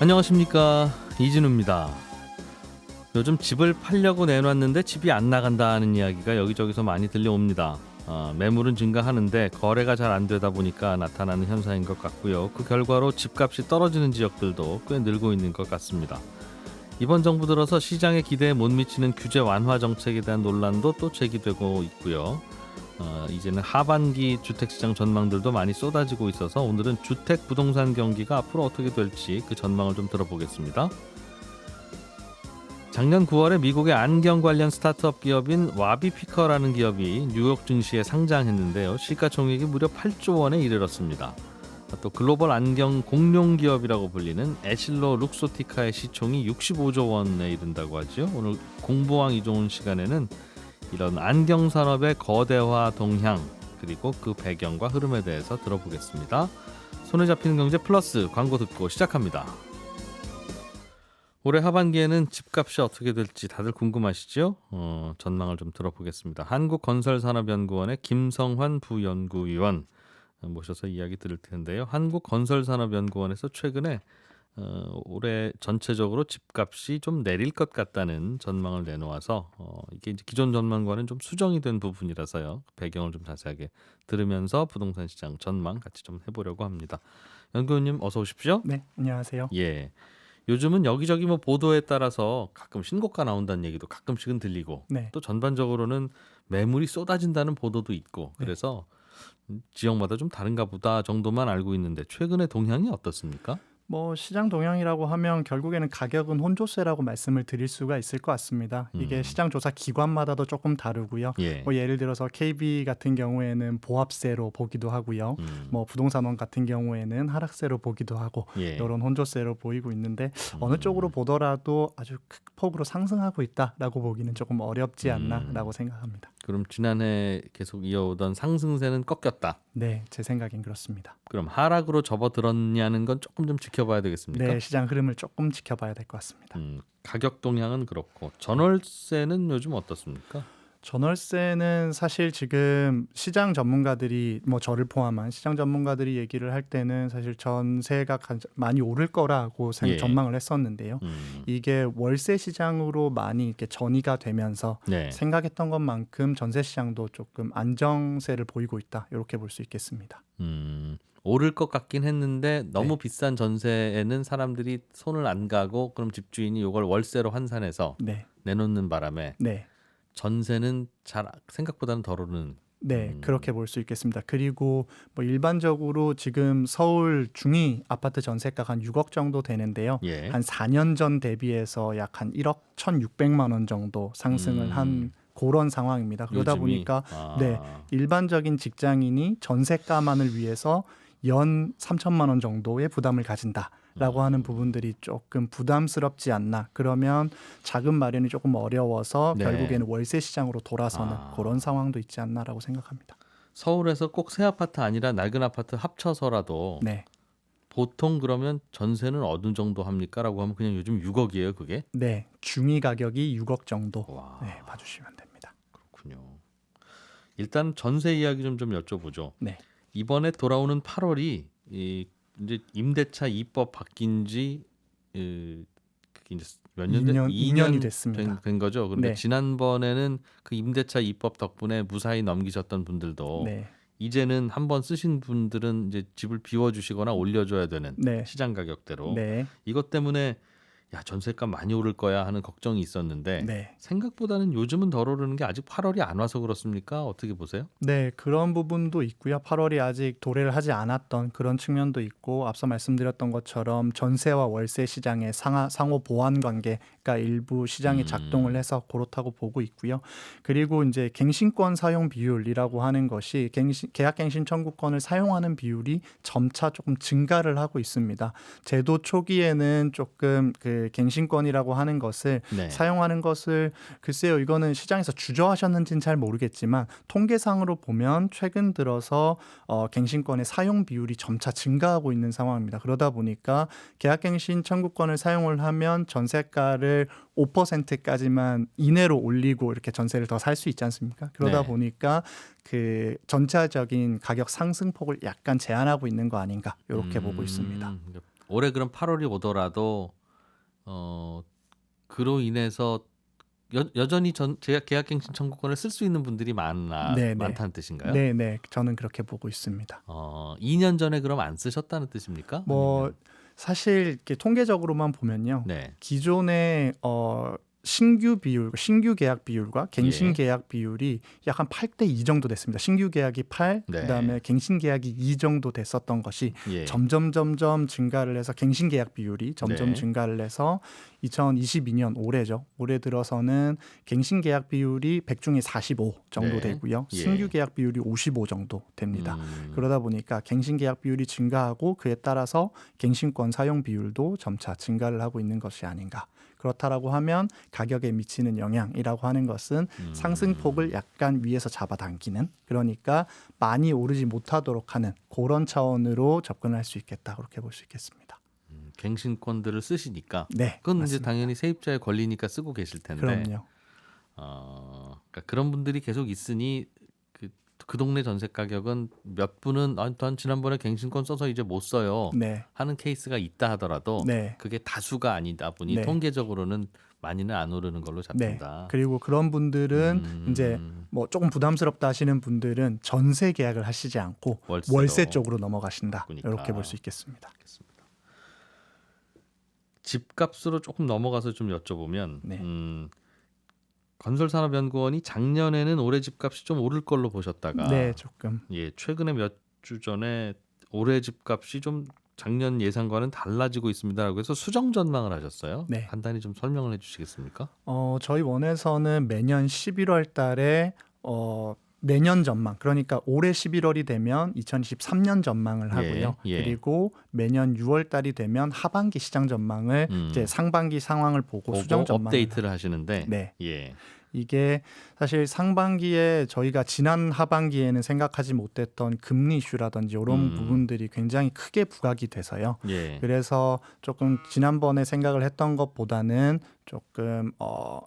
안녕하십니까, 이진우입니다. 요즘 집을 팔려고 내놨는데 집이 안 나간다는 이야기가 여기저기서 많이 들려옵니다. 매물은 증가하는데 거래가 잘 안 되다 보니까 나타나는 현상인 것 같고요. 그 결과로 집값이 떨어지는 지역들도 꽤 늘고 있는 것 같습니다. 이번 정부 들어서 시장의 기대에 못 미치는 규제 완화 정책에 대한 논란도 또 제기되고 있고요. 이제는 하반기 주택시장 전망들도 많이 쏟아지고 있어서 오늘은 주택 부동산 경기가 앞으로 어떻게 될지 그 전망을 좀 들어보겠습니다. 작년 9월에 미국의 안경 관련 스타트업 기업인 와비피커라는 기업이 뉴욕 증시에 상장했는데요. 시가총액이 무려 8조 원에 이르렀습니다. 또 글로벌 안경 공룡 기업이라고 불리는 에실로 룩소티카의 시총이 65조 원에 이른다고 하죠. 오늘 공부왕 이종훈 시간에는 이런 안경 산업의 거대화 동향 그리고 그 배경과 흐름에 대해서 들어보겠습니다. 손에 잡히는 경제 플러스 광고 듣고 시작합니다. 올해 하반기에는 집값이 어떻게 될지 다들 궁금하시죠? 전망을 좀 들어보겠습니다. 한국건설산업연구원의 김성환 부연구위원 모셔서 이야기 들을 텐데요. 한국건설산업연구원에서 최근에 올해 전체적으로 집값이 좀 내릴 것 같다는 전망을 내놓아서 이게 이제 기존 전망과는 좀 수정이 된 부분이라서요. 배경을 좀 자세하게 들으면서 부동산 시장 전망 같이 좀 해보려고 합니다. 연구원님 어서 오십시오. 네, 안녕하세요. 예. 요즘은 여기저기 뭐 보도에 따라서 가끔 신고가 나온다는 얘기도 가끔씩은 들리고 네, 또 전반적으로는 매물이 쏟아진다는 보도도 있고 네. 그래서 지역마다 좀 다른가 보다 정도만 알고 있는데 최근의 동향이 어떻습니까? 시장 동향이라고 하면 결국에는 가격은 혼조세라고 말씀을 드릴 수가 있을 것 같습니다. 이게 음, 시장 조사 기관마다도 조금 다르고요. 예, 예를 들어서 KB 같은 경우에는 보합세로 보기도 하고요. 부동산원 같은 경우에는 하락세로 보기도 하고 예, 이런 혼조세로 보이고 있는데 어느 쪽으로 음, 보더라도 아주 큰 폭으로 상승하고 있다라고 보기는 조금 어렵지 않나라고 음. 생각합니다. 그럼 지난해 계속 이어오던 상승세는 꺾였다. 네, 제 생각엔 그렇습니다. 그럼 하락으로 접어들었냐는 건 조금 좀 지켜봐야 되겠습니까? 네, 시장 흐름을 조금 지켜봐야 될 것 같습니다. 가격 동향은 그렇고 네. 전월세는 요즘 어떻습니까? 전월세는 사실 지금 시장 전문가들이 저를 포함한 시장 전문가들이 얘기를 할 때는 사실 전세가 많이 오를 거라고 예, 전망을 했었는데요. 이게 월세 시장으로 많이 이렇게 전이가 되면서 네. 생각했던 것만큼 전세 시장도 조금 안정세를 보이고 있다. 이렇게 볼 수 있겠습니다. 오를 것 같긴 했는데 너무 네. 비싼 전세에는 사람들이 손을 안 가고 그럼 집주인이 이걸 월세로 환산해서 네. 내놓는 바람에 네. 전세는 잘 생각보다는 덜 오르는. 네, 음, 그렇게 볼 수 있겠습니다. 그리고 일반적으로 지금 서울 중위 아파트 전세가가 한 6억 정도 되는데요. 예. 한 4년 전 대비해서 약 한 1억 1,600만 원 정도 상승을 한 음, 그런 상황입니다. 그러다 요즘이 보니까 네, 일반적인 직장인이 전세가만을 위해서 연 3천만 원 정도의 부담을 가진다라고 하는 부분들이 조금 부담스럽지 않나. 그러면 자금 마련이 조금 어려워서 네. 결국에는 월세 시장으로 돌아서는 그런 아, 상황도 있지 않나라고 생각합니다. 서울에서 꼭 새 아파트 아니라 낡은 아파트 합쳐서라도 네. 보통 그러면 전세는 어느 정도 합니까?라고 하면 그냥 요즘 6억이에요, 그게? 네. 중위 가격이 6억 정도. 네, 와, 봐주시면 됩니다. 그렇군요. 일단 전세 이야기 좀 여쭤보죠. 네. 이번에 돌아오는 8월이 이제 임대차 입법 바뀐 지 그게 이제 몇 년 된? 2년이 2년 됐습니다. 된 거죠. 그러니까 네. 지난번에는 그 임대차 입법 덕분에 무사히 넘기셨던 분들도 네. 이제는 한번 쓰신 분들은 이제 집을 비워주시거나 올려줘야 되는 네. 시장 가격대로 네. 이것 때문에 야 전세가 많이 오를 거야 하는 걱정이 있었는데 네. 생각보다는 요즘은 덜 오르는 게 아직 8월이 안 와서 그렇습니까? 어떻게 보세요? 네, 그런 부분도 있고요. 8월이 아직 도래를 하지 않았던 그런 측면도 있고 앞서 말씀드렸던 것처럼 전세와 월세 시장의 상호 보완 관계가 일부 시장이 작동을 음, 해서 그렇다고 보고 있고요. 그리고 이제 갱신권 사용 비율이라고 하는 것이 계약갱신 청구권을 사용하는 비율이 점차 조금 증가를 하고 있습니다. 제도 초기에는 조금 그 갱신권이라고 하는 것을 네. 사용하는 것을 글쎄요, 이거는 시장에서 주저하셨는지는 잘 모르겠지만 통계상으로 보면 최근 들어서 갱신권의 사용 비율이 점차 증가하고 있는 상황입니다. 그러다 보니까 계약갱신 청구권을 사용을 하면 전세가를 5%까지만 이내로 올리고 이렇게 전세를 더 살 수 있지 않습니까? 그러다 네. 보니까 그 전체적인 가격 상승폭을 약간 제한하고 있는 거 아닌가 이렇게 보고 있습니다. 그러니까 올해 그럼 8월이 오더라도 그로 인해서 여전히 제가 계약갱신 청구권을 쓸 수 있는 분들이 네, 네. 많다는 뜻인가요? 네, 네. 저는 그렇게 보고 있습니다. 2년 전에 그럼 안 쓰셨다는 뜻입니까? 뭐 아니면 사실 이렇게 통계적으로만 보면요. 네. 기존의 신규 비율, 신규 계약 비율과 갱신 예. 계약 비율이 약 한 8대 2 정도 됐습니다. 신규 계약이 8, 네. 그다음에 갱신 계약이 2 정도 됐었던 것이 예. 점점 증가를 해서 갱신 계약 비율이 점점 네. 증가를 해서 2022년 올해죠. 올해 들어서는 갱신 계약 비율이 100 중에 45 정도 네. 되고요. 예. 신규 계약 비율이 55 정도 됩니다. 음. 그러다 보니까 갱신 계약 비율이 증가하고 그에 따라서 갱신권 사용 비율도 점차 증가를 하고 있는 것이 아닌가. 그렇다라고 하면 가격에 미치는 영향이라고 하는 것은 상승폭을 약간 위에서 잡아당기는, 그러니까 많이 오르지 못하도록 하는 그런 차원으로 접근할 수 있겠다, 그렇게 볼 수 있겠습니다. 갱신권들을 쓰시니까 네, 그건 맞습니다. 이제 당연히 세입자의 권리니까 쓰고 계실 텐데 그럼요. 그러니까 그런 분들이 계속 있으니 그 동네 전세 가격은 몇 분은 난 지난번에 갱신권 써서 이제 못 써요 네, 하는 케이스가 있다 하더라도 네, 그게 다수가 아니다 보니 네. 통계적으로는 많이는 안 오르는 걸로 네. 잡힌다. 그리고 그런 분들은 이제 뭐 조금 부담스럽다 하시는 분들은 전세 계약을 하시지 않고 월세로 월세 쪽으로 넘어가신다, 바꾸니까. 이렇게 볼 수 있겠습니다. 알겠습니다. 집값으로 조금 넘어가서 좀 여쭤보면 네. 건설산업연구원이 작년에는 올해 집값이 좀 오를 걸로 보셨다가 네, 조금. 예, 최근에 몇 주 전에 올해 집값이 좀 작년 예상과는 달라지고 있습니다라고 해서 수정 전망을 하셨어요. 네. 간단히 좀 설명을 해주시겠습니까? 저희 원에서는 매년 11월 달에 내년 전망, 그러니까 올해 11월이 되면 2023년 전망을 하고요. 예, 예. 그리고 매년 6월 달이 되면 하반기 시장 전망을 이제 상반기 상황을 보고 수정 전망을 업데이트를 하시는데 네. 예. 이게 사실 상반기에 저희가 지난 하반기에는 생각하지 못했던 금리 이슈라든지 이런 부분들이 굉장히 크게 부각이 돼서요. 예. 그래서 조금 지난번에 생각을 했던 것보다는 조금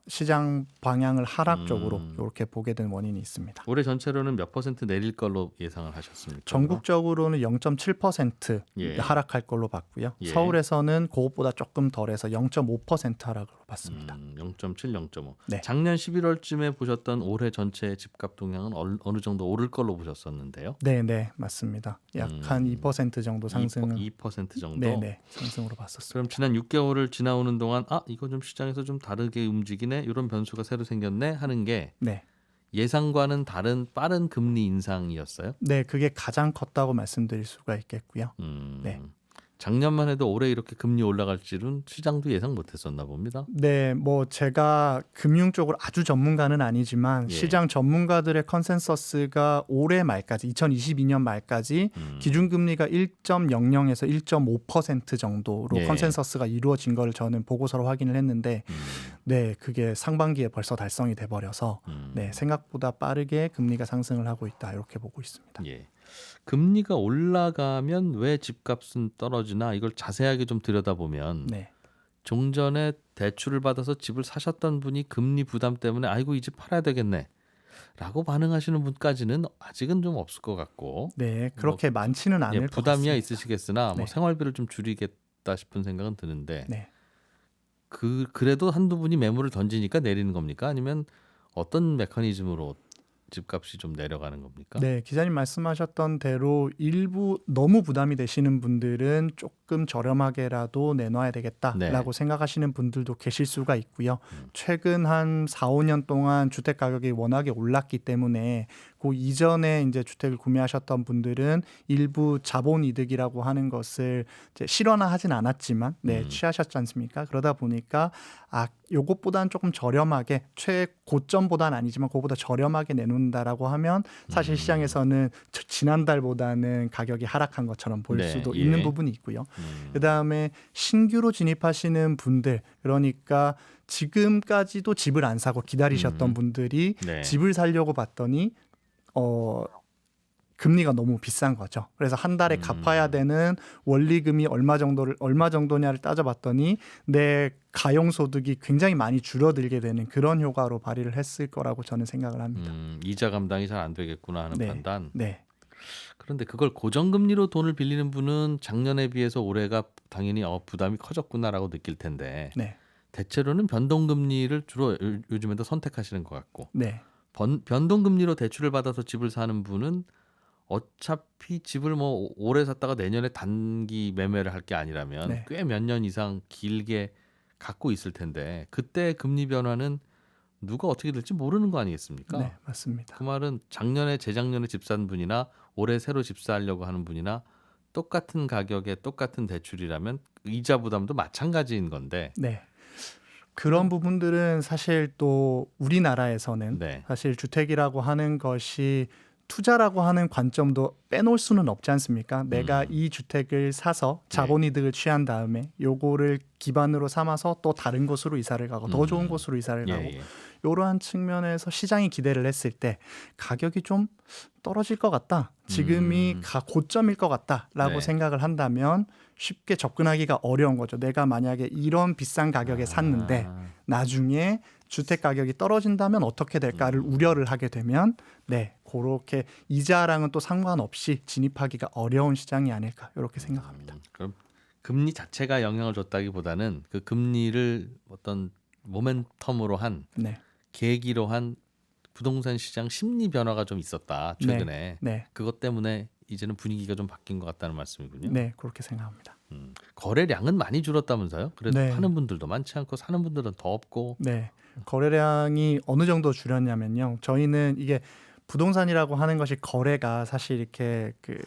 시장 방향을 하락 쪽으로 이렇게 보게 된 원인이 있습니다. 올해 전체로는 몇 퍼센트 내릴 걸로 예상을 하셨습니까? 전국적으로는 0.7% 예. 하락할 걸로 봤고요. 예. 서울에서는 그것보다 조금 덜해서 0.5% 하락으로 봤습니다. 0.7, 0.5. 네. 작년 11월쯤에 보셨던 올해 전체 집값 동향은 어느 정도 오를 걸로 보셨었는데요. 네, 네, 맞습니다. 약 한 2% 정도 상승을 2% 정도. 네, 네, 상승으로 봤었습니다. 그럼 지난 6개월을 지나오는 동안 이거 좀 시장에서 좀 다르게 움직이네, 이런 변수가 새로 생겼네 하는 게 네. 예상과는 다른 빠른 금리 인상이었어요. 네, 그게 가장 컸다고 말씀드릴 수가 있겠고요. 네. 작년만 해도 올해 이렇게 금리 올라갈 줄은 시장도 예상 못했었나 봅니다. 네, 뭐 제가 금융 쪽으로 아주 전문가는 아니지만 예. 시장 전문가들의 컨센서스가 올해 말까지 2022년 말까지 기준금리가 1.00에서 1.5% 정도로 예. 컨센서스가 이루어진 걸 저는 보고서로 확인을 했는데 네, 그게 상반기에 벌써 달성이 돼 버려서 네, 생각보다 빠르게 금리가 상승을 하고 있다, 이렇게 보고 있습니다. 예. 금리가 올라가면 왜 집값은 떨어지나, 이걸 자세하게 좀 들여다보면 네. 종전에 대출을 받아서 집을 사셨던 분이 금리 부담 때문에 아이고 이 집 팔아야 되겠네 라고 반응하시는 분까지는 아직은 좀 없을 것 같고, 네, 그렇게 많지는 않을 것 부담이야 같습니다. 있으시겠으나 네. 뭐 생활비를 좀 줄이겠다 싶은 생각은 드는데 네. 그래도 한두 분이 매물을 던지니까 내리는 겁니까? 아니면 어떤 메커니즘으로 집값이 좀 내려가는 겁니까? 네, 기자님 말씀하셨던 대로 일부 너무 부담이 되시는 분들은 조금 저렴하게라도 내놔야 되겠다라고 네. 생각하시는 분들도 계실 수가 있고요. 최근 한 4, 5년 동안 주택 가격이 워낙에 올랐기 때문에 그 이전에 이제 주택을 구매하셨던 분들은 일부 자본 이득이라고 하는 것을 이제 실현하진 않았지만 취하셨지 않습니까? 그러다 보니까 요것보다는 조금 저렴하게, 최고점보다는 아니지만 그거보다 저렴하게 내놓는다라고 하면 사실 시장에서는 지난달보다는 가격이 하락한 것처럼 보일 네, 수도 예. 있는 부분이 있고요. 그다음에 신규로 진입하시는 분들, 그러니까 지금까지도 집을 안 사고 기다리셨던 분들이 네. 집을 사려고 봤더니 금리가 너무 비싼 거죠. 그래서 한 달에 갚아야 되는 원리금이 얼마 정도냐를 따져봤더니 내 가용 소득이 굉장히 많이 줄어들게 되는 그런 효과로 발휘를 했을 거라고 저는 생각을 합니다. 이자 감당이 잘 안 되겠구나 하는 네. 판단. 네. 그런데 그걸 고정금리로 돈을 빌리는 분은 작년에 비해서 올해가 당연히 부담이 커졌구나라고 느낄 텐데 네. 대체로는 변동금리를 주로 요즘에도 선택하시는 것 같고 네. 변동금리로 대출을 받아서 집을 사는 분은 어차피 집을 뭐 올해 샀다가 내년에 단기 매매를 할 게 아니라면 네. 꽤 몇 년 이상 길게 갖고 있을 텐데 그때 금리 변화는 누가 어떻게 될지 모르는 거 아니겠습니까? 네. 맞습니다. 그 말은 작년에 재작년에 집 산 분이나 올해 새로 집 사려고 하는 분이나 똑같은 가격에 똑같은 대출이라면 이자 부담도 마찬가지인 건데. 네. 그런 부분들은 사실 또 우리나라에서는 네. 사실 주택이라고 하는 것이 투자라고 하는 관점도 빼놓을 수는 없지 않습니까? 내가 이 주택을 사서 자본이득을 취한 다음에 요거를 기반으로 삼아서 또 다른 곳으로 이사를 가고 더 좋은 곳으로 이사를 가고 예. 이러한 측면에서 시장이 기대를 했을 때 가격이 좀 떨어질 것 같다. 지금이 고점일 것 같다라고 네. 생각을 한다면 쉽게 접근하기가 어려운 거죠. 내가 만약에 이런 비싼 가격에 샀는데 나중에 주택 가격이 떨어진다면 어떻게 될까를 우려를 하게 되면 네, 그렇게 이자랑은 또 상관없이 진입하기가 어려운 시장이 아닐까 이렇게 생각합니다. 그럼 금리 자체가 영향을 줬다기보다는 그 금리를 어떤 모멘텀으로 한 네, 계기로 한 부동산 시장 심리 변화가 좀 있었다 최근에. 네, 그것 때문에 이제는 분위기가 좀 바뀐 것 같다는 말씀이군요. 네, 그렇게 생각합니다. 거래량은 많이 줄었다면서요? 그래도 네. 파는 분들도 많지 않고 사는 분들은 더 없고. 네, 거래량이 어느 정도 줄였냐면요. 저희는 이게 부동산이라고 하는 것이 거래가 사실 이렇게 그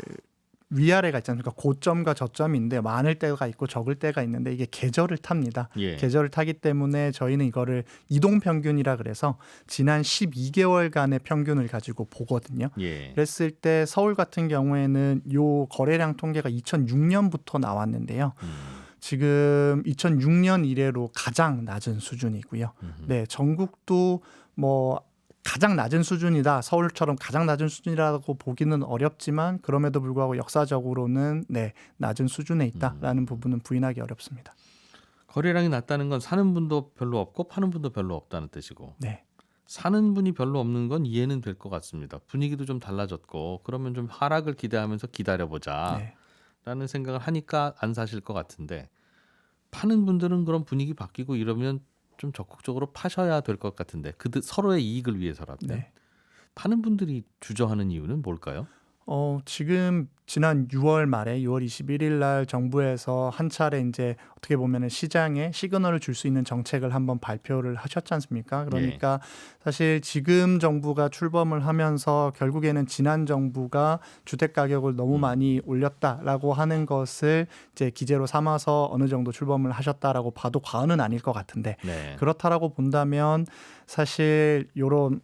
위아래가 있잖아요. 그러니까 고점과 저점인데 많을 때가 있고 적을 때가 있는데 이게 계절을 탑니다. 예. 계절을 타기 때문에 저희는 이거를 이동 평균이라 그래서 지난 12개월간의 평균을 가지고 보거든요. 예. 그랬을 때 서울 같은 경우에는 요 거래량 통계가 2006년부터 나왔는데요. 지금 2006년 이래로 가장 낮은 수준이고요. 네, 전국도 뭐 가장 낮은 수준이다. 서울처럼 가장 낮은 수준이라고 보기는 어렵지만 그럼에도 불구하고 역사적으로는 네, 낮은 수준에 있다라는 부분은 부인하기 어렵습니다. 거래량이 낮다는 건 사는 분도 별로 없고 파는 분도 별로 없다는 뜻이고. 네. 사는 분이 별로 없는 건 이해는 될 것 같습니다. 분위기도 좀 달라졌고 그러면 좀 하락을 기대하면서 기다려보자 네. 라는 생각을 하니까 안 사실 것 같은데 파는 분들은 그런 분위기 바뀌고 이러면 좀 적극적으로 파셔야 될 것 같은데 서로의 이익을 위해서라도 네. 파는 분들이 주저하는 이유는 뭘까요? 지금 지난 6월 말에 6월 21일 날 정부에서 한 차례 이제 어떻게 보면은 시장에 시그널을 줄 수 있는 정책을 한번 발표를 하셨지 않습니까? 그러니까 사실 지금 정부가 출범을 하면서 결국에는 지난 정부가 주택 가격을 너무 많이 올렸다라고 하는 것을 이제 기재로 삼아서 어느 정도 출범을 하셨다라고 봐도 과언은 아닐 것 같은데 네. 그렇다라고 본다면 사실 요런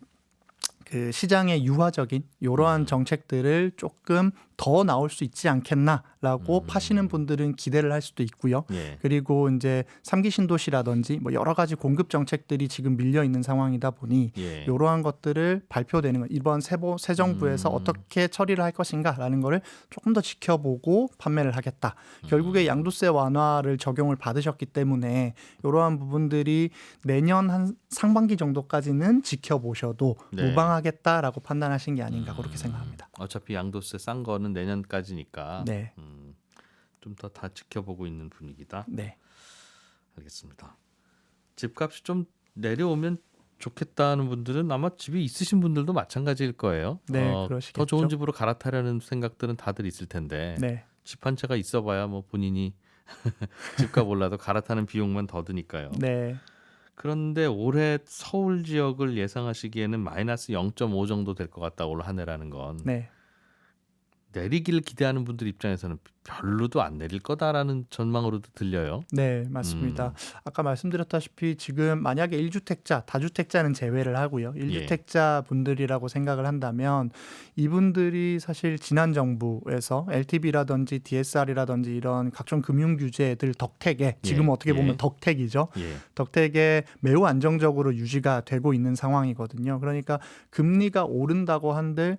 그 시장의 유화적인 이러한 정책들을 조금 더 나올 수 있지 않겠나라고 파시는 분들은 기대를 할 수도 있고요. 예. 그리고 이제 3기 신도시라든지 뭐 여러 가지 공급 정책들이 지금 밀려 있는 상황이다 보니 예. 이러한 것들을 발표되는 것 이번 새 정부에서 어떻게 처리를 할 것인가라는 거를 조금 더 지켜보고 판매를 하겠다. 결국에 양도세 완화를 적용을 받으셨기 때문에 이러한 부분들이 내년 한 상반기 정도까지는 지켜보셔도 네. 무방하겠다라고 판단하신 게 아닌가 그렇게 생각합니다. 어차피 양도세 싼 거는 내년까지니까 네, 좀 더 다 지켜보고 있는 분위기다. 네, 알겠습니다. 집값이 좀 내려오면 좋겠다는 분들은 아마 집이 있으신 분들도 마찬가지일 거예요. 네, 그러시겠죠. 더 좋은 집으로 갈아타려는 생각들은 다들 있을 텐데 네, 집 한 채가 있어봐야 뭐 본인이 집값 올라도 갈아타는 비용만 더 드니까요. 네, 그런데 올해 서울 지역을 예상하시기에는 마이너스 0.5 정도 될 것 같다 올 한 해라는 건 네. 내리기를 기대하는 분들 입장에서는 별로도 안 내릴 거다라는 전망으로도 들려요. 네, 맞습니다. 아까 말씀드렸다시피 지금 만약에 1주택자, 다주택자는 제외를 하고요. 1주택자 분들이라고 생각을 한다면 이분들이 사실 지난 정부에서 LTV라든지 DSR이라든지 이런 각종 금융 규제들 덕택에 지금 어떻게 보면 덕택이죠. 예. 덕택에 매우 안정적으로 유지가 되고 있는 상황이거든요. 그러니까 금리가 오른다고 한들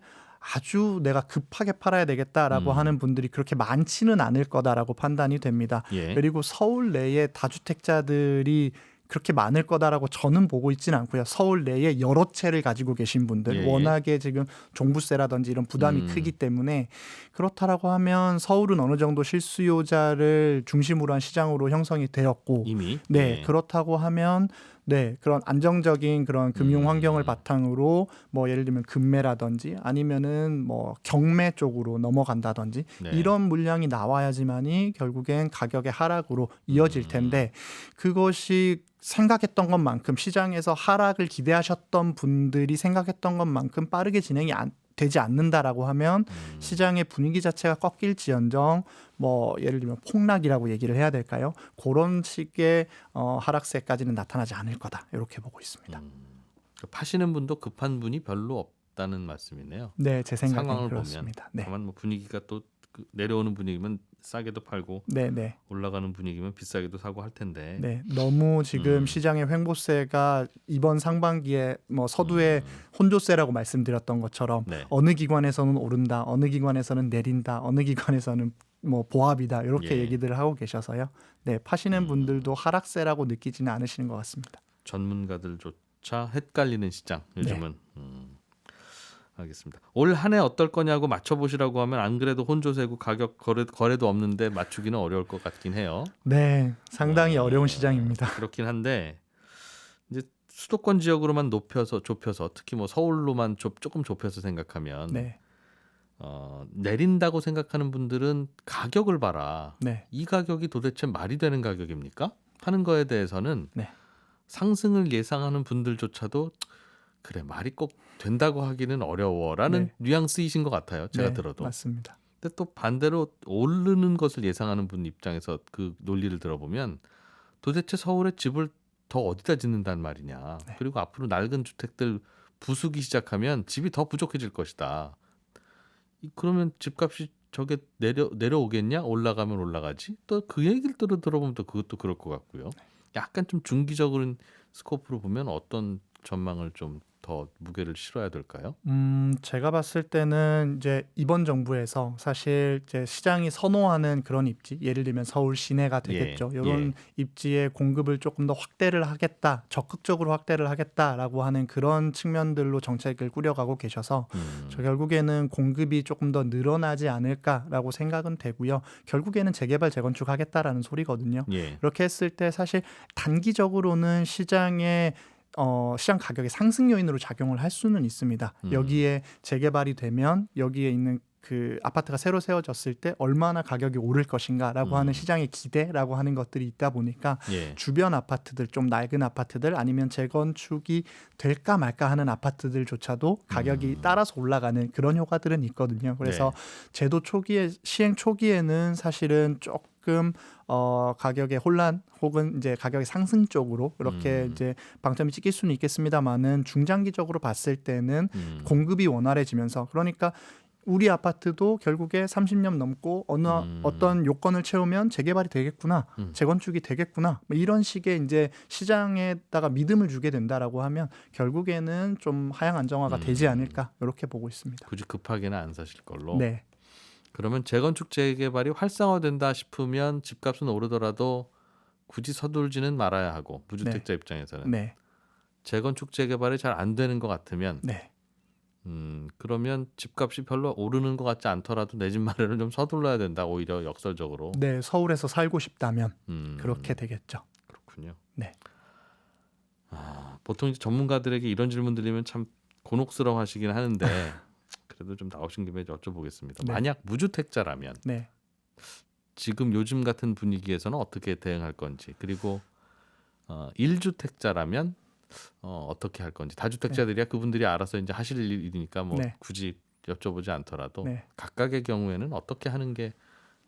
아주 내가 급하게 팔아야 되겠다라고 하는 분들이 그렇게 많지는 않을 거다라고 판단이 됩니다. 예. 그리고 서울 내에 다주택자들이 그렇게 많을 거다라고 저는 보고 있지는 않고요. 서울 내에 여러 채를 가지고 계신 분들 예, 예. 워낙에 지금 종부세라든지 이런 부담이 크기 때문에 그렇다라고 하면 서울은 어느 정도 실수요자를 중심으로 한 시장으로 형성이 되었고 이미 네, 예. 그렇다고 하면 네, 그런 안정적인 그런 금융 환경을 바탕으로 뭐 예를 들면 금매라든지 아니면은 뭐 경매 쪽으로 넘어간다든지 네. 이런 물량이 나와야지만이 결국엔 가격의 하락으로 이어질 텐데 그것이 생각했던 것만큼 시장에서 하락을 기대하셨던 분들이 생각했던 것만큼 빠르게 진행이 되지 않는다라고 하면 시장의 분위기 자체가 꺾일지언정 뭐 예를 들면 폭락이라고 얘기를 해야 될까요? 그런 식의 하락세까지는 나타나지 않을 거다 이렇게 보고 있습니다. 파시는 분도 급한 분이 별로 없다는 말씀이네요. 네, 제 생각엔 상황을 그렇습니다. 보면 네, 다만 뭐 분위기가 또 내려오는 분위기면 싸게도 팔고 네, 네. 올라가는 분위기면 비싸게도 사고 할 텐데. 네, 너무 지금 시장의 횡보세가 이번 상반기에 뭐 서두에 혼조세라고 말씀드렸던 것처럼 네. 어느 기관에서는 오른다, 어느 기관에서는 내린다, 어느 기관에서는 뭐 보합이다 이렇게 예. 얘기들을 하고 계셔서요. 네, 파시는 분들도 하락세라고 느끼지는 않으시는 것 같습니다. 전문가들조차 헷갈리는 시장 요즘은. 알겠습니다. 올 한 해 어떨 거냐고 맞춰보시라고 하면 안 그래도 혼조세고 가격 거래도 없는데 맞추기는 어려울 것 같긴 해요. 네, 상당히 어려운 시장입니다. 그렇긴 한데 이제 수도권 지역으로만 좁혀서 특히 뭐 서울로만 조금 좁혀서 생각하면 네, 내린다고 생각하는 분들은 가격을 봐라. 네, 이 가격이 도대체 말이 되는 가격입니까? 하는 거에 대해서는 네. 상승을 예상하는 분들조차도 그래 말이 꼭 된다고 하기는 어려워라는 네. 뉘앙스이신 것 같아요. 제가 네, 들어도. 맞습니다. 근데 또 반대로 오르는 것을 예상하는 분 입장에서 그 논리를 들어보면 도대체 서울에 집을 더 어디다 짓는단 말이냐. 네. 그리고 앞으로 낡은 주택들 부수기 시작하면 집이 더 부족해질 것이다. 그러면 집값이 저게 내려오겠냐? 올라가면 올라가지. 또 그 얘기를 들어보면 또 그것도 그럴 것 같고요. 약간 좀 중기적인 스코프로 보면 어떤 전망을 좀 더 무게를 실어야 될까요? 제가 봤을 때는 이제 이번 정부에서 사실 이제 시장이 선호하는 그런 입지, 예를 들면 서울 시내가 되겠죠. 예, 이런 입지의 공급을 조금 더 확대를 하겠다, 적극적으로 확대를 하겠다라고 하는 그런 측면들로 정책을 꾸려가고 계셔서 저 결국에는 공급이 조금 더 늘어나지 않을까라고 생각은 되고요. 결국에는 재개발, 재건축하겠다라는 소리거든요. 예. 그렇게 했을 때 사실 단기적으로는 시장 가격의 상승 요인으로 작용을 할 수는 있습니다. 여기에 재개발이 되면 여기에 있는 그 아파트가 새로 세워졌을 때 얼마나 가격이 오를 것인가라고 하는 시장의 기대라고 하는 것들이 있다 보니까 예. 주변 아파트들, 좀 낡은 아파트들 아니면 재건축이 될까 말까 하는 아파트들조차도 가격이 따라서 올라가는 그런 효과들은 있거든요. 그래서 제도 초기에 시행 초기에는 사실은 조금 가격의 혼란 혹은 이제 가격의 상승 쪽으로 이렇게 이제 방점이 찍힐 수는 있겠습니다만은 중장기적으로 봤을 때는 공급이 원활해지면서 그러니까 우리 아파트도 결국에 30년 넘고 어떤 요건을 채우면 재개발이 되겠구나, 재건축이 되겠구나, 뭐 이런 식의 이제 시장에다가 믿음을 주게 된다라고 하면 결국에는 좀 하향 안정화가 되지 않을까 이렇게 보고 있습니다. 굳이 급하게는 안 사실 걸로. 네, 그러면 재건축 재개발이 활성화된다 싶으면 집값은 오르더라도 굳이 서둘지는 말아야 하고 무주택자 입장에서는 네, 재건축 재개발이 잘 안 되는 것 같으면 네, 그러면 집값이 별로 오르는 것 같지 않더라도 내 집 마련을 좀 서둘러야 된다. 오히려 역설적으로. 네. 서울에서 살고 싶다면 음, 그렇게 되겠죠. 그렇군요. 네. 보통 이제 전문가들에게 이런 질문 드리면 참 곤혹스러워하시긴 하는데 그래도 좀 나오신 김에 여쭤보겠습니다. 네. 만약 무주택자라면 네. 지금 요즘 같은 분위기에서는 어떻게 대응할 건지 그리고 1주택자라면 어떻게 할 건지 다주택자들이야 그분들이 알아서 이제 하실 일이니까 뭐 네. 굳이 여쭤보지 않더라도 네. 각각의 경우에는 어떻게 하는 게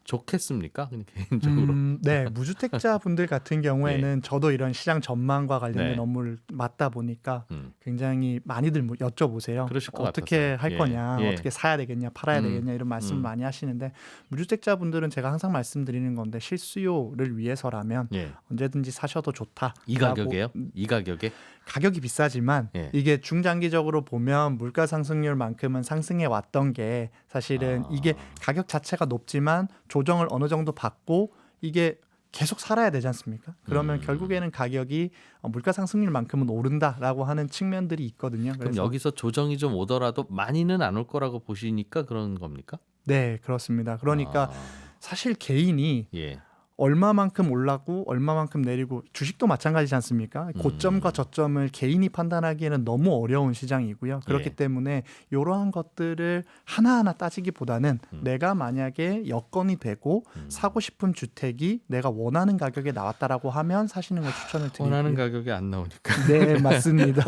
좋겠습니까? 그냥 개인적으로. 네, 무주택자 분들 같은 경우에는 저도 이런 시장 전망과 관련된 네. 업무를 맡다 보니까 음, 굉장히 많이들 여쭤보세요. 그러실 것 어떻게 같아서. 할 예, 거냐, 예. 어떻게 사야 되겠냐, 팔아야 되겠냐 이런 말씀을 많이 하시는데 무주택자 분들은 제가 항상 말씀드리는 건데 실수요를 위해서라면 예. 언제든지 사셔도 좋다. 이 가격이에요? 이 가격에? 가격이 비싸지만 예. 이게 중장기적으로 보면 물가 상승률만큼은 상승해 왔던 게 사실은 이게 가격 자체가 높지만 조정을 어느 정도 받고 이게 계속 살아야 되지 않습니까? 그러면 결국에는 가격이 물가 상승률만큼은 오른다라고 하는 측면들이 있거든요. 그럼 그래서 여기서 조정이 좀 오더라도 많이는 안 올 거라고 보시니까 그런 겁니까? 네, 그렇습니다. 그러니까 아, 사실 개인이 예. 얼마만큼 올랐고 얼마만큼 내리고 주식도 마찬가지지 않습니까? 고점과 저점을 개인이 판단하기에는 너무 어려운 시장이고요. 그렇기 예. 때문에 이러한 것들을 하나하나 따지기보다는 내가 만약에 여건이 되고 사고 싶은 주택이 내가 원하는 가격에 나왔다라고 하면 사시는 걸 추천을 드리고요. 원하는 가격이 안 나오니까. 네, 맞습니다.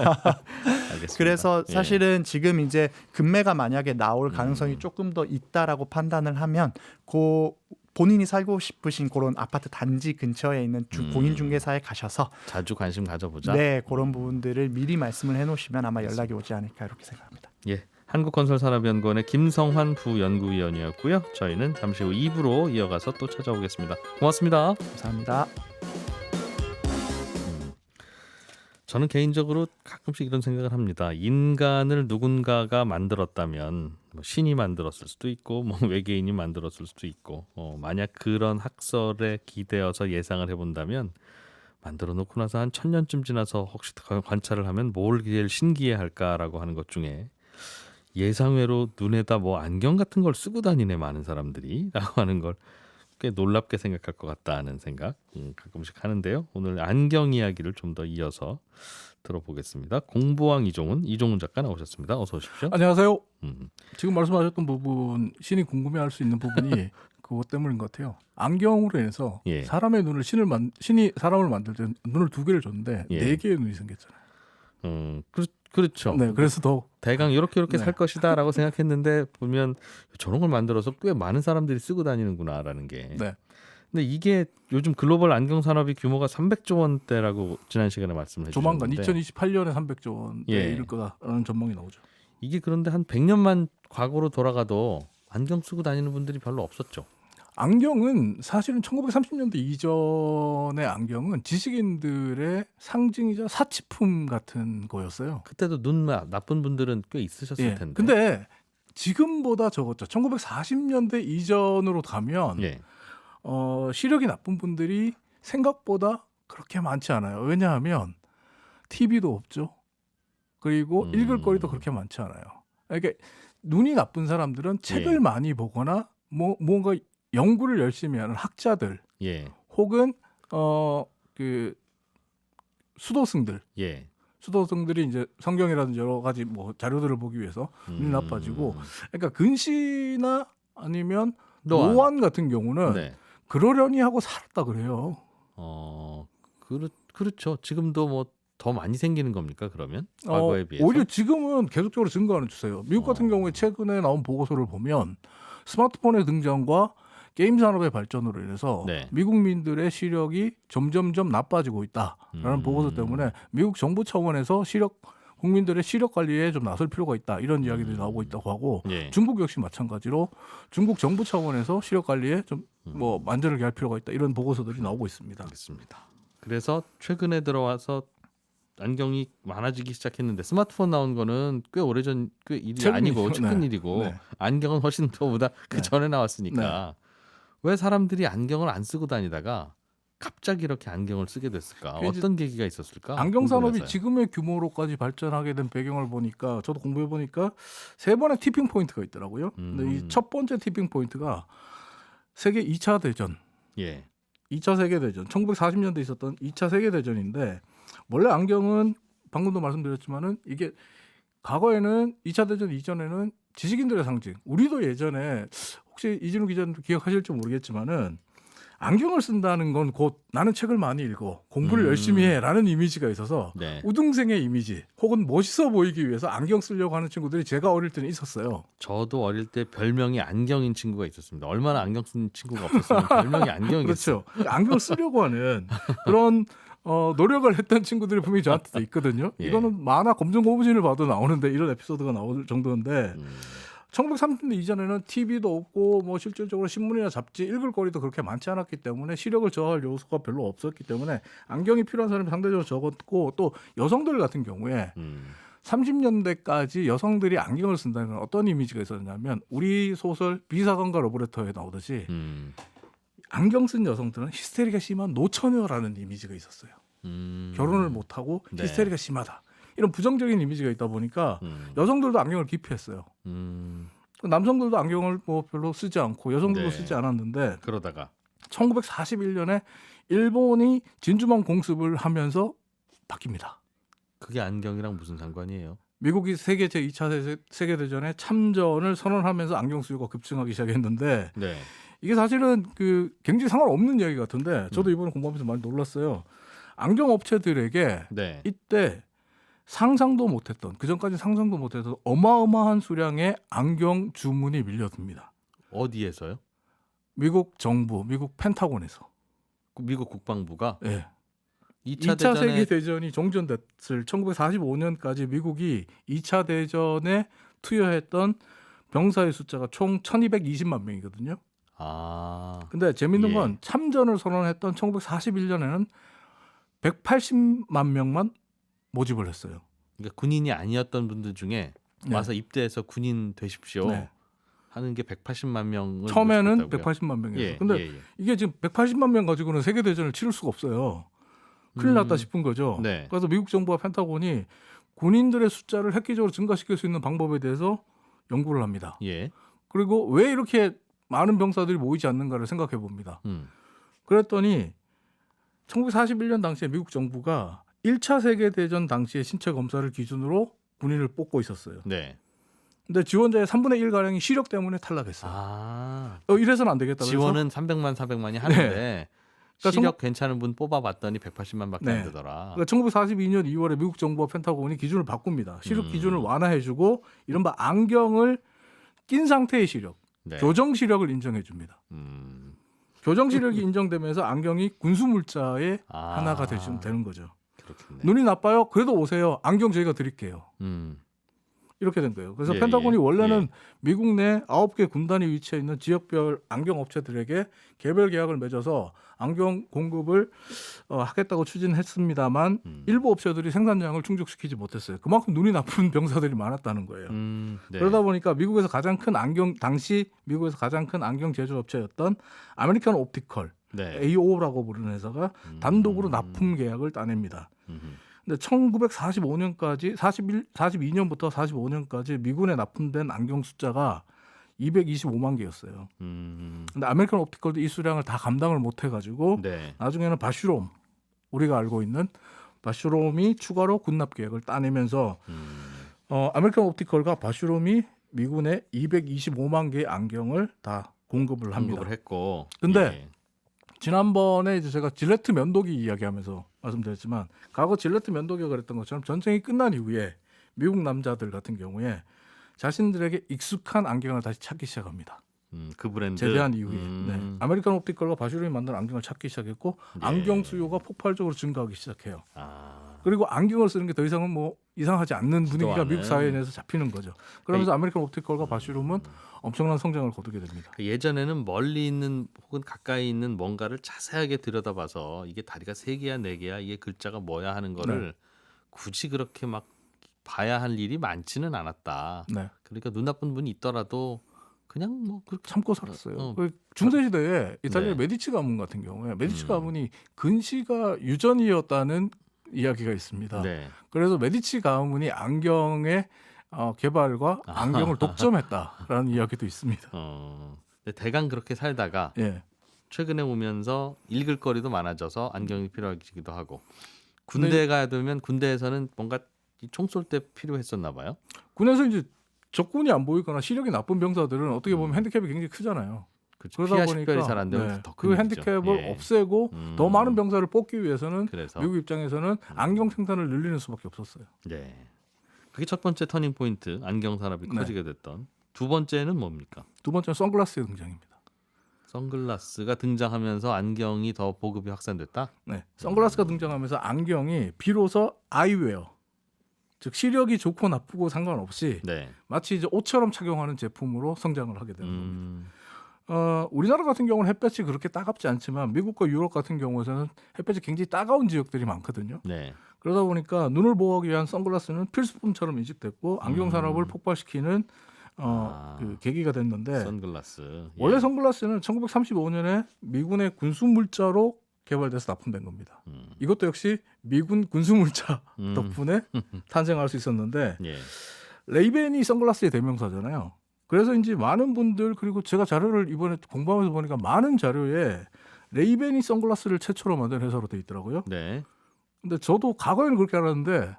알겠습니다. 그래서 예. 사실은 지금 이제 금매가 만약에 나올 가능성이 조금 더 있다라고 판단을 하면 본인이 살고 싶으신 그런 아파트 단지 근처에 있는 공인중개사에 가셔서 자주 관심 가져보자. 네, 그런 부분들을 미리 말씀을 해놓으시면 아마 연락이 오지 않을까 이렇게 생각합니다. 예. 한국건설산업연구원의 김성환 부연구위원이었고요. 저희는 잠시 후 2부로 이어가서 또 찾아오겠습니다. 고맙습니다. 감사합니다. 저는 개인적으로 가끔씩 이런 생각을 합니다. 인간을 누군가가 만들었다면 뭐 신이 만들었을 수도 있고 뭐 외계인이 만들었을 수도 있고 만약 그런 학설에 기대어서 예상을 해본다면 만들어 놓고 나서 한 1000년쯤 지나서 혹시 관찰을 하면 뭘 제일 신기해할까라고 하는 것 중에 예상외로 눈에다 뭐 안경 같은 걸 쓰고 다니네 많은 사람들이 라고 하는 걸 꽤 놀랍게 생각할 것 같다는 생각 가끔씩 하는데요. 오늘 안경 이야기를 좀 더 이어서 들어보겠습니다. 공부왕 이종훈 작가 나오셨습니다. 어서 오십시오. 안녕하세요. 음. 지금 말씀하셨던 부분 신이 궁금해할 수 있는 부분이 그것 때문인 것 같아요. 안경으로 인해서 예. 사람의 눈을 신이 사람을 만들 때 눈을 2개를 줬는데 예. 4개의 눈이 생겼잖아요. 그렇죠. 네, 그래서 더 대강 이렇게 네. 살 것이다라고 생각했는데 보면 저런 걸 만들어서 꽤 많은 사람들이 쓰고 다니는구나라는 게. 네. 근데 이게 요즘 글로벌 안경 산업이 규모가 300조 원대라고 지난 시간에 말씀해 조만간 주셨는데 2028년에 300조 원에 예. 이를 거다라는 전망이 나오죠. 이게 그런데 한 100년만 과거로 돌아가도 안경 쓰고 다니는 분들이 별로 없었죠. 안경은 사실은 1930년대 이전의 안경은 지식인들의 상징이자 사치품 같은 거였어요. 그때도 눈 나쁜 분들은 꽤 있으셨을 예. 텐데. 근데 지금보다 적었죠. 1940년대 이전으로 가면 예. 시력이 나쁜 분들이 생각보다 그렇게 많지 않아요. 왜냐하면 TV도 없죠. 그리고 읽을 거리도 그렇게 많지 않아요. 그러니까 눈이 나쁜 사람들은 책을 예. 많이 보거나 뭔가 연구를 열심히 하는 학자들 예. 혹은 그 수도승들 예. 수도승들이 이제 성경이라든지 여러 가지 뭐 자료들을 보기 위해서 눈이 나빠지고 그러니까 근시나 아니면 노안 같은 경우는 네. 그러려니 하고 살았다 그래요. 그렇죠. 지금도 뭐 더 많이 생기는 겁니까? 그러면 과거에 비해서. 오히려 지금은 계속적으로 증가하는 추세예요. 미국 같은 경우에 최근에 나온 보고서를 보면 스마트폰의 등장과 게임 산업의 발전으로 인해서 네. 미국민들의 시력이 점점점 나빠지고 있다라는 보고서 때문에 미국 정부 차원에서 국민들의 시력 관리에 좀 나설 필요가 있다 이런 이야기들이 나오고 있다고 하고 예. 중국 역시 마찬가지로 중국 정부 차원에서 시력 관리에 좀 뭐 만전을 기할 필요가 있다 이런 보고서들이 나오고 있습니다. 알겠습니다. 그래서 최근에 들어와서 안경이 많아지기 시작했는데 스마트폰 나온 거는 꽤 오래전 그 일이 최근 아니고 일이죠. 최근 네. 일이고 네. 안경은 훨씬 더보다 그 네. 전에 나왔으니까 왜 사람들이 안경을 안 쓰고 다니다가 갑자기 이렇게 안경을 쓰게 됐을까? 그게 이제 어떤 계기가 있었을까? 안경 산업이 궁금해서요. 지금의 규모로까지 발전하게 된 배경을 보니까 저도 공부해 보니까 3번의 티핑 포인트가 있더라고요. 근데 이 첫 번째 티핑 포인트가 세계 2차 대전, 예. 2차 세계 대전, 1940년대에 있었던 2차 세계 대전인데 원래 안경은 방금도 말씀드렸지만은 이게 과거에는 2차 대전 이전에는 지식인들의 상징. 우리도 예전에 혹시 이진우 기자님도 기억하실지 모르겠지만은 안경을 쓴다는 건 곧 나는 책을 많이 읽어 공부를 열심히 해라는 이미지가 있어서 네. 우등생의 이미지 혹은 멋있어 보이기 위해서 안경 쓰려고 하는 친구들이 제가 어릴 때는 있었어요. 저도 어릴 때 별명이 안경인 친구가 있었습니다. 얼마나 안경 쓴 친구가 없었으면 별명이 안경이겠어요. 그렇죠. 안경 쓰려고 하는 그런 노력을 했던 친구들이 분명히 저한테도 있거든요. 예. 이거는 만화 검정 고무신을 봐도 나오는데 이런 에피소드가 나올 정도인데 1930년대 이전에는 TV도 없고 뭐 실질적으로 신문이나 잡지 읽을 거리도 그렇게 많지 않았기 때문에 시력을 저하할 요소가 별로 없었기 때문에 안경이 필요한 사람이 상대적으로 적었고 또 여성들 같은 경우에 30년대까지 여성들이 안경을 쓴다는 건 어떤 이미지가 있었냐면 우리 소설 비사관과 러브레터에 나오듯이 안경 쓴 여성들은 히스테리가 심한 노처녀라는 이미지가 있었어요. 결혼을 못하고 네. 히스테리가 심하다. 이런 부정적인 이미지가 있다 보니까 여성들도 안경을 기피했어요. 남성들도 안경을 뭐 별로 쓰지 않고 여성들도 네. 쓰지 않았는데 그러다가 1941년에 일본이 진주만 공습을 하면서 바뀝니다. 그게 안경이랑 무슨 상관이에요? 미국이 세계 제2차 세계대전에 참전을 선언하면서 안경 수요가 급증하기 시작했는데 네. 이게 사실은 그 굉장히 상관없는 이야기 같은데 저도 이번에 공부하면서 많이 놀랐어요. 안경 업체들에게 네. 이때 상상도 못했던 그전까지 상상도 못했던 어마어마한 수량의 안경 주문이 밀려듭니다. 어디에서요? 미국 정부, 미국 펜타곤에서. 미국 국방부가 예. 2차 2차 대전에 세계 대전이 종전됐을 1945년까지 미국이 2차 대전에 투여했던 병사의 숫자가 총 1220만 명이거든요. 아. 근데 재밌는 예. 건 참전을 선언했던 1941년에는 180만 명만 모집을 했어요. 그러니까 군인이 아니었던 분들 중에 네. 와서 입대해서 군인 되십시오 네. 하는 게 180만 명을 처음에는 모집했다고요? 180만 명이었어요. 예, 근데 예, 예. 이게 지금 180만 명 가지고는 세계 대전을 치를 수가 없어요. 큰일 났다 싶은 거죠. 네. 그래서 미국 정부와 펜타곤이 군인들의 숫자를 획기적으로 증가시킬 수 있는 방법에 대해서 연구를 합니다. 예. 그리고 왜 이렇게 많은 병사들이 모이지 않는가를 생각해 봅니다. 그랬더니 1941년 당시에 미국 정부가 1차 세계대전 당시의 신체 검사를 기준으로 군인을 뽑고 있었어요. 네. 근데 지원자의 3분의 1 가량이 시력 때문에 탈락했어요. 아. 이래서는 안 되겠다. 그래서 지원은 300만 400만이 하는데 그러니까 시력 괜찮은 분 뽑아봤더니 180만밖에 네. 안 되더라. 그러니까 1942년 2월에 미국 정부와 펜타곤이 기준을 바꿉니다. 시력 기준을 완화해주고 이른바 안경을 낀 상태의 시력, 네. 교정 시력을 인정해 줍니다. 음. 교정 시력이 인정되면서 안경이 군수 물자의 아. 하나가 되는 거죠. 그렇겠네. 눈이 나빠요? 그래도 오세요. 안경 저희가 드릴게요. 이렇게 된 거예요. 그래서 예, 펜타곤이 예, 원래는 예. 미국 내 9개 군단이 위치해 있는 지역별 안경 업체들에게 개별 계약을 맺어서 안경 공급을 하겠다고 추진했습니다만 일부 업체들이 생산량을 충족시키지 못했어요. 그만큼 눈이 나쁜 병사들이 많았다는 거예요. 네. 그러다 보니까 미국에서 가장 큰 안경 제조업체였던 아메리칸 옵티컬 네. AO라고 부르는 회사가 단독으로 납품 계약을 따냅니다. 근데 1945년까지 42년부터 45년까지 미군에 납품된 안경 숫자가 225만 개였어요. 근데 아메리칸 옵티컬도 이 수량을 다 감당을 못 해가지고 네. 나중에는 바슈롬 우리가 알고 있는 바슈롬이 추가로 군납 계획을 따내면서 아메리칸 옵티컬과 바슈롬이 미군에 225만 개의 안경을 다 공급을 합니다. 한국을 했고. 근데 예. 지난번에 이제 제가 질레트 면도기 이야기하면서 말씀드렸지만 과거 질레트 면도기가 그랬던 것처럼 전쟁이 끝난 이후에 미국 남자들 같은 경우에 자신들에게 익숙한 안경을 다시 찾기 시작합니다. 그 브랜드 제대한 이후에 네. 아메리칸 옵티컬과 바슈롬이 만든 안경을 찾기 시작했고 네. 안경 수요가 폭발적으로 증가하기 시작해요. 아. 그리고 안경을 쓰는 게 더 이상은 뭐 이상하지 않는 분위기가 않은. 미국 사회에 내서 잡히는 거죠. 그러면서 아메리칸 옵티컬과 바슈롬은 엄청난 성장을 거두게 됩니다. 예전에는 멀리 있는 혹은 가까이 있는 뭔가를 자세하게 들여다봐서 이게 다리가 3개야 4개야 이게 글자가 뭐야 하는 거를 굳이 그렇게 막 봐야 할 일이 많지는 않았다. 네. 그러니까 눈 나쁜 분이 있더라도 그냥 뭐 그렇게 참고 살았어요. 어. 그 중세 시대에 이탈리아 네. 메디치 가문 같은 경우에 메디치 가문이 근시가 유전이었다는 이야기가 있습니다. 네. 그래서 메디치 가문이 안경의 개발과 안경을 독점했다라는 이야기도 있습니다. 근데 대강 그렇게 살다가 예. 최근에 오면서 읽을 거리도 많아져서 안경이 필요하기도 하고 군대에 가야 되면 군대에서는 뭔가 총 쏠 때 필요했었나 봐요. 군에서 이제 적군이 안 보이거나 시력이 나쁜 병사들은 어떻게 보면 핸디캡이 굉장히 크잖아요. 그렇죠. 그러다 피하 보니까 식별이 잘 안 되면 더 그 큰 핸디캡을 일이죠. 예. 없애고 더 많은 병사를 뽑기 위해서는 그래서 미국 입장에서는 안경 생산을 늘리는 수밖에 없었어요. 네. 그게 첫 번째 터닝 포인트 안경 산업이 네. 커지게 됐던. 두 번째는 뭡니까? 두 번째는 선글라스의 등장입니다. 선글라스가 등장하면서 안경이 더 보급이 확산됐다. 네, 선글라스가 등장하면서 안경이 비로소 아이웨어, 즉 시력이 좋고 나쁘고 상관없이 네. 마치 이제 옷처럼 착용하는 제품으로 성장을 하게 되는 겁니다. 음, 우리나라 같은 경우는 햇볕이 그렇게 따갑지 않지만 미국과 유럽 같은 경우에는 햇볕이 굉장히 따가운 지역들이 많거든요. 네. 그러다 보니까 눈을 보호하기 위한 선글라스는 필수품처럼 인식됐고 안경 산업을 폭발시키는 그 계기가 됐는데 선글라스. 원래 선글라스는 1935년에 미군의 군수물자로 개발돼서 납품된 겁니다. 이것도 역시 미군 군수물자 덕분에 탄생할 수 있었는데 예. 레이벤이 선글라스의 대명사잖아요. 그래서인지 많은 분들 그리고 제가 자료를 이번에 공부하면서 보니까 많은 자료에 레이벤이 선글라스를 최초로 만든 회사로 돼 있더라고요. 네. 근데 저도 과거에는 그렇게 알았는데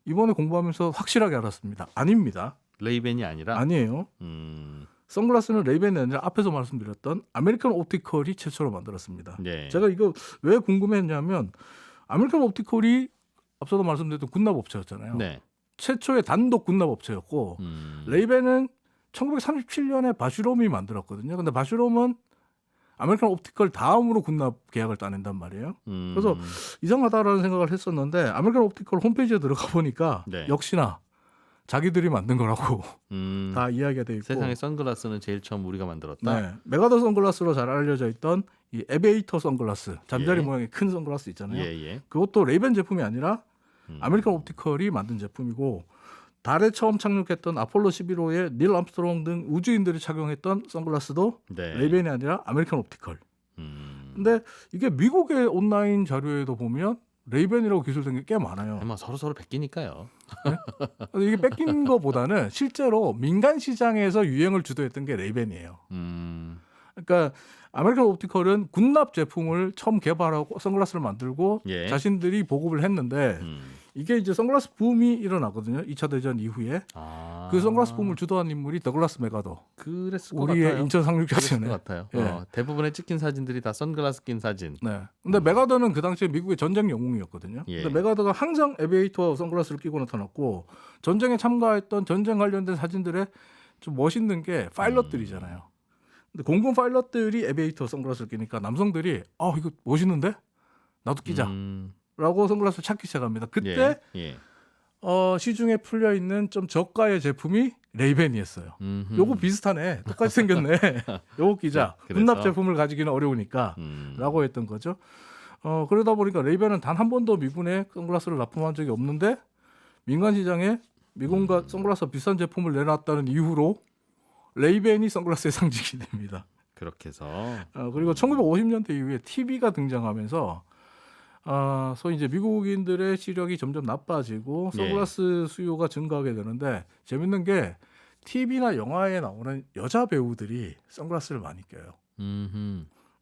이번에 공부하면서 확실하게 알았습니다. 아닙니다. 레이벤이 아니라. 아니에요. 선글라스는 레이벤이 아니라 앞에서 말씀드렸던 아메리칸 옵티컬이 최초로 만들었습니다. 네. 제가 이거 왜 궁금했냐면 아메리칸 옵티컬이 앞서도 말씀드렸던 군납 업체였잖아요. 네. 최초의 단독 군납 업체였고 레이벤은 1937년에 바슈롬이 만들었거든요. 근데 바슈롬은 아메리칸 옵티컬 다음으로 군납 계약을 따낸단 말이에요. 그래서 이상하다라는 생각을 했었는데 아메리칸 옵티컬 홈페이지에 들어가 보니까 네. 역시나 자기들이 만든 거라고 다 이야기가 돼 있고 세상에 선글라스는 제일 처음 우리가 만들었다. 네. 메가더 선글라스로 잘 알려져 있던 이 에베이터 선글라스 잠자리 예. 모양의 큰 선글라스 있잖아요. 예. 그것도 레이벤 제품이 아니라 아메리칸 옵티컬이 만든 제품이고 달에 처음 착륙했던 아폴로 11호에 닐 암스트롱 등 우주인들이 착용했던 선글라스도 네. 레이벤이 아니라 아메리칸 옵티컬. 근데 이게 미국의 온라인 자료에도 보면 레이벤이라고 기술된 게 꽤 많아요. 아마 서로 뺏기니까요. 이게 뺏긴 거보다는 실제로 민간 시장에서 유행을 주도했던 게 레이벤이에요. 그러니까 아메리칸 옵티컬은 군납 제품을 처음 개발하고 선글라스를 만들고 예. 자신들이 보급을 했는데 이게 이제 선글라스 붐이 일어나거든요. 2차 대전 이후에 그 선글라스 붐을 주도한 인물이 더글라스 메가더. 그랬을 것 우리의 같아요. 인천 그랬을 것 상륙작전에. 같아요. 예. 대부분의 찍힌 사진들이 다 선글라스 낀 사진. 네. 근데 메가더는 그 당시에 미국의 전쟁 영웅이었거든요. 예. 근데 메가더가 항상 에베이터 선글라스를 끼고 나타났고 전쟁에 참가했던 전쟁 관련된 사진들에 좀 멋있는 게 파일럿들이잖아요. 근데 공군 파일럿들이 에베이터 선글라스를 끼니까 남성들이 이거 멋있는데 나도 끼자라고 선글라스를 찾기 시작합니다. 그때 예. 시중에 풀려 있는 좀 저가의 제품이 레이벤이었어요. 요거 비슷하네. 똑같이 생겼네. 요거 끼자. 그래서? 군납 제품을 가지기는 어려우니까라고 했던 거죠. 그러다 보니까 레이벤은 단 한 번도 미군에 선글라스를 납품한 적이 없는데 민간 시장에 미군과 선글라스 비싼 제품을 내놨다는 이유로 레이벤이 선글라스의 상징이 됩니다. 그렇게 해서 그리고 1950년대 이후에 TV가 등장하면서 소위 이제 미국인들의 시력이 점점 나빠지고 선글라스 수요가 증가하게 되는데 재밌는 게 TV나 영화에 나오는 여자 배우들이 선글라스를 많이 껴요.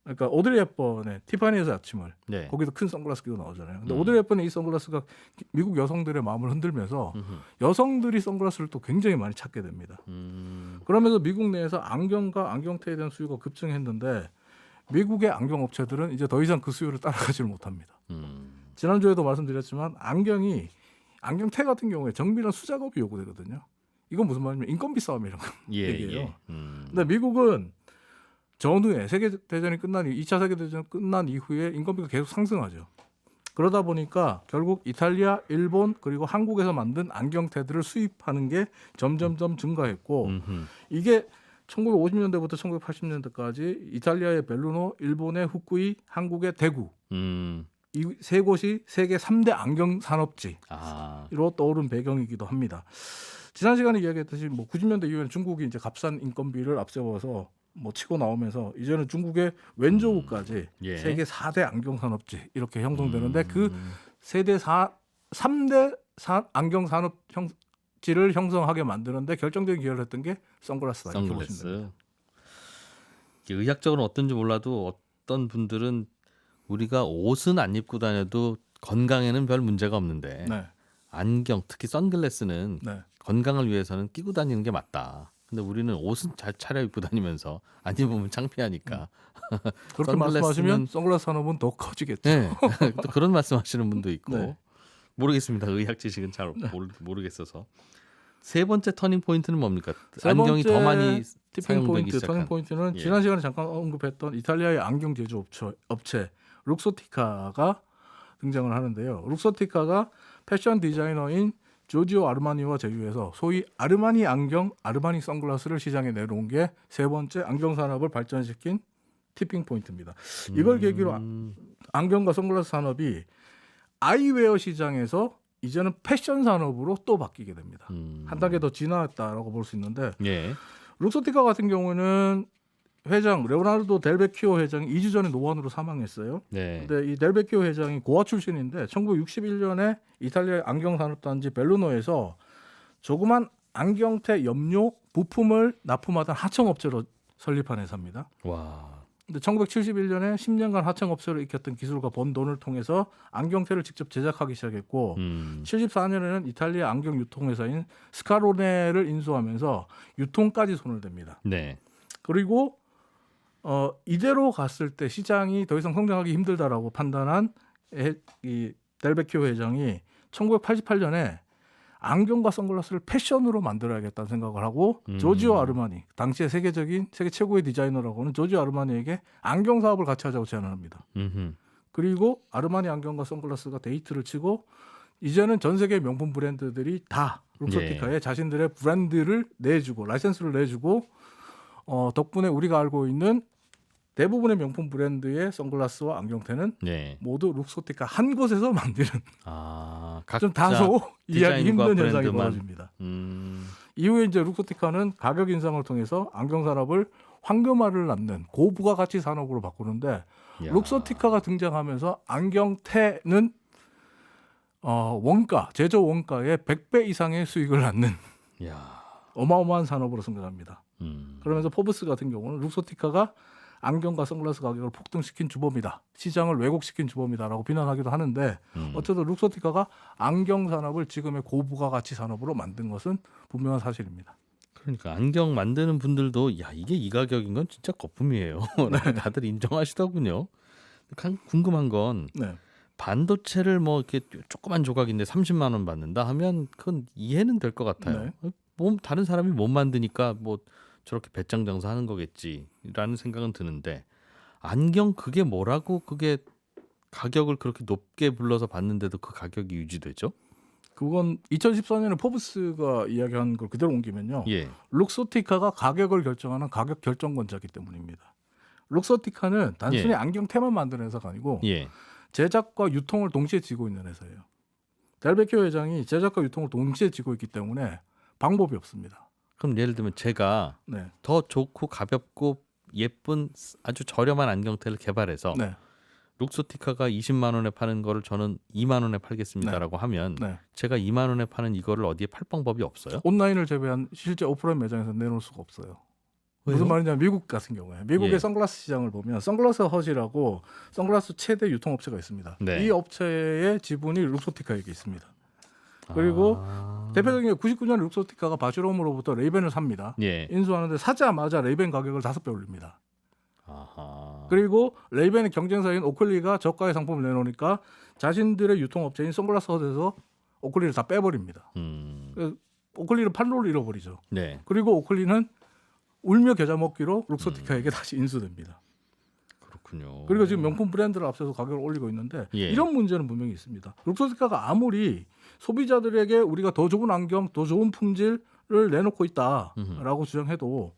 그러니까 오드리 헵번의 티파니에서 아침을 네. 거기도 큰 선글라스 끼고 나오잖아요. 근데 오드리 헵번의 이 선글라스가 미국 여성들의 마음을 흔들면서 여성들이 선글라스를 또 굉장히 많이 찾게 됩니다. 그러면서 미국 내에서 안경과 안경테에 대한 수요가 급증했는데 미국의 안경 업체들은 이제 더 이상 그 수요를 따라가지를 못합니다. 지난주에도 말씀드렸지만 안경테 같은 경우에 정밀한 수작업이 요구되거든요. 이건 무슨 말이냐면 인건비 싸움이라는 얘기예요. 근데 미국은 전후에 세계대전이 끝난 2차 세계대전 끝난 이후에 인건비가 계속 상승하죠. 그러다 보니까 결국 이탈리아, 일본 그리고 한국에서 만든 안경테들을 수입하는 게 점점점 증가했고 이게 1950년대부터 1980년대까지 이탈리아의 벨루노, 일본의 후쿠이, 한국의 대구 이 세 곳이 세계 3대 안경 산업지로 떠오른 배경이기도 합니다. 지난 시간에 이야기했듯이 90년대 이후에는 중국이 이제 값싼 인건비를 앞세워서 치고 나오면서 이제는 중국의 웬저우까지 세계 4대 안경 산업지 이렇게 형성되는데 그 세대 3대 안경 산업지를 형성하게 만드는데 결정적인 기여를 했던 게 선글라스다. 이렇게 보시면 됩니다. 의학적으로는 어떤지 몰라도 어떤 분들은 우리가 옷은 안 입고 다녀도 건강에는 별 문제가 없는데 안경 특히 선글라스는 건강을 위해서는 끼고 다니는 게 맞다. 근데 우리는 옷은 잘 차려입고 다니면서 안 입으면 창피하니까. 그렇게 말씀하시면 선글라스 산업은 더 커지겠죠. 네. 또 그런 말씀하시는 분도 있고 모르겠습니다. 의학 지식은 잘 모르겠어서. 세 번째 터닝 포인트는 뭡니까? 안경이 더 많이 사용되기 시작한. 터닝 포인트는 지난 시간에 잠깐 언급했던 이탈리아의 안경 제조 업체 룩소티카가 등장을 하는데요. 룩소티카가 패션 디자이너인 조지오 아르마니와 제휴해서 소위 아르마니 안경, 아르마니 선글라스를 시장에 내놓은 게 세 번째 안경 산업을 발전시킨 티핑 포인트입니다. 이걸 계기로 안경과 선글라스 산업이 아이웨어 시장에서 이제는 패션 산업으로 또 바뀌게 됩니다. 한 단계 더 진화했다라고 볼 수 있는데 예. 룩소티카 같은 경우는 회장 레오나르도 델베키오 회장이 2주 전에 노안으로 사망했어요. 네. 근데 이 델베키오 회장이 고아 출신인데 1961년에 이탈리아 안경산업단지 벨루노에서 조그만 안경테 염료 부품을 납품하던 하청업체로 설립한 회사입니다. 와. 근데 1971년에 10년간 하청업체로 익혔던 기술과 번 돈을 통해서 안경테를 직접 제작하기 시작했고 74년에는 이탈리아 안경 유통회사인 스카로네를 인수하면서 유통까지 손을 댑니다. 네. 그리고 이대로 갔을 때 시장이 더 이상 성장하기 힘들다라고 판단한 이 델베키오 회장이 1988년에 안경과 선글라스를 패션으로 만들어야겠다는 생각을 하고 조지오 아르마니, 당시의 세계 최고의 디자이너라고 하는 조지오 아르마니에게 안경 사업을 같이 하자고 제안을 합니다. 그리고 아르마니 안경과 선글라스가 데이트를 치고 이제는 전 세계 명품 브랜드들이 다 룩소티카에 자신들의 브랜드를 내주고 라이센스를 내주고 덕분에 우리가 알고 있는 대부분의 명품 브랜드의 선글라스와 안경테는 네. 모두 룩소티카 한 곳에서 만드는 각자 좀 다소 이해하기 디자인과 힘든 현상이 브랜드만. 벌어집니다. 음. 이후에 이제 룩소티카는 가격 인상을 통해서 안경 산업을 황금알을 낳는 고부가가치 산업으로 바꾸는데 야. 룩소티카가 등장하면서 안경테는 원가 제조 원가의 100배 이상의 수익을 낳는 야. 어마어마한 산업으로 성장합니다. 음. 그러면서 포브스 같은 경우는 룩소티카가 안경과 선글라스 가격을 폭등시킨 주범이다. 시장을 왜곡시킨 주범이다라고 비난하기도 하는데 어쨌든 룩소티카가 안경 산업을 지금의 고부가가치 산업으로 만든 것은 분명한 사실입니다. 그러니까 안경 만드는 분들도 야 이게 이 가격인 건 진짜 거품이에요. 다들 인정하시더군요. 궁금한 건 네. 반도체를 뭐 이렇게 조그만 조각인데 30만 원 받는다 하면 그건 이해는 될 것 같아요. 뭐 다른 사람이 못 만드니까 뭐 저렇게 배짱 장사하는 거겠지라는 생각은 드는데 안경 그게 뭐라고 그게 가격을 그렇게 높게 불러서 받는데도 그 가격이 유지되죠? 그건 2014년에 포브스가 이야기한 걸 그대로 옮기면요. 예. 룩소티카가 가격을 결정하는 가격 결정권자이기 때문입니다. 룩소티카는 단순히 예. 안경테만 만드는 회사가 아니고 예. 제작과 유통을 동시에 쥐고 있는 회사예요. 델베키오 회장이 제작과 유통을 동시에 쥐고 있기 때문에 방법이 없습니다. 그럼 예를 들면 제가 네. 더 좋고 가볍고 예쁜 아주 저렴한 안경테를 개발해서 네. 룩소티카가 20만 원에 파는 거를 저는 2만 원에 팔겠습니다라고 하면 네. 제가 2만 원에 파는 이거를 어디에 팔 방법이 없어요? 온라인을 제외한 실제 오프라인 매장에서 내놓을 수가 없어요. 왜요? 무슨 말이냐면 미국 같은 경우에 미국의 예. 선글라스 시장을 보면 선글라스 허지라고 선글라스 최대 유통업체가 있습니다. 네. 이 업체의 지분이 룩소티카에게 있습니다. 그리고 대표적인 게 99년에 룩소티카가 바시롬으로부터 레이벤을 삽니다. 예. 인수하는데 사자마자 레이벤 가격을 5배 올립니다. 아하. 그리고 레이벤의 경쟁사인 오클리가 저가의 상품을 내놓으니까 자신들의 유통업체인 선글라스 허즈에서 오클리를 다 빼버립니다. 그래서 오클리는 판로를 잃어버리죠. 네. 그리고 오클리는 울며 겨자 먹기로 룩소티카에게 다시 인수됩니다. 그렇군요. 그리고 지금 명품 브랜드를 앞서서 가격을 올리고 있는데 예. 이런 문제는 분명히 있습니다. 룩소티카가 아무리 소비자들에게 우리가 더 좋은 안경, 더 좋은 품질을 내놓고 있다라고 주장해도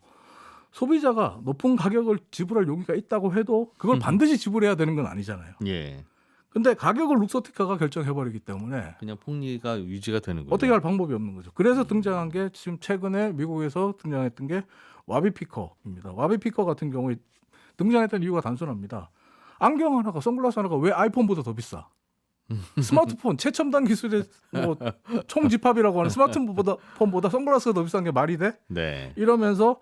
소비자가 높은 가격을 지불할 용의가 있다고 해도 그걸 반드시 지불해야 되는 건 아니잖아요. 예. 근데 가격을 룩소티카가 결정해버리기 때문에 그냥 폭리가 유지가 되는 거죠. 어떻게 할 방법이 없는 거죠. 그래서 등장한 게 지금 최근에 미국에서 등장했던 게 와비피커입니다. 와비피커 같은 경우에 등장했던 이유가 단순합니다. 안경 하나가 선글라스 하나가 왜 아이폰보다 더 비싸? 스마트폰 최첨단 기술의 뭐 총집합이라고 하는 스마트폰보다 선글라스가 더 비싼 게 말이 돼? 네. 이러면서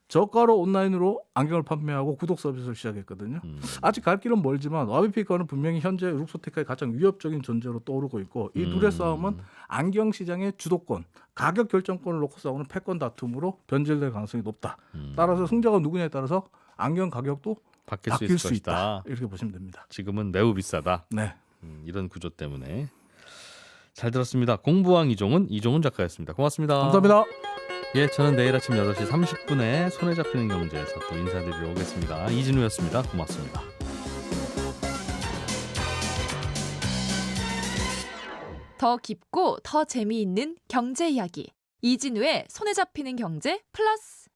저가로 온라인으로 안경을 판매하고 구독 서비스를 시작했거든요. 아직 갈 길은 멀지만 와비피커는 분명히 현재 룩소티카의 가장 위협적인 존재로 떠오르고 있고 이 둘의 싸움은 안경 시장의 주도권, 가격 결정권을 놓고 싸우는 패권 다툼으로 변질될 가능성이 높다. 따라서 승자가 누구냐에 따라서 안경 가격도 바뀔 수 있다. 이렇게 보시면 됩니다. 지금은 매우 비싸다. 네. 이런 구조 때문에 잘 들었습니다. 공부왕 이종훈 작가였습니다. 고맙습니다. 감사합니다. 예, 저는 내일 아침 8시 30분에 손에 잡히는 경제에서 또 인사드리러 오겠습니다. 이진우였습니다. 고맙습니다. 더 깊고 더 재미있는 경제 이야기 이진우의 손에 잡히는 경제 플러스.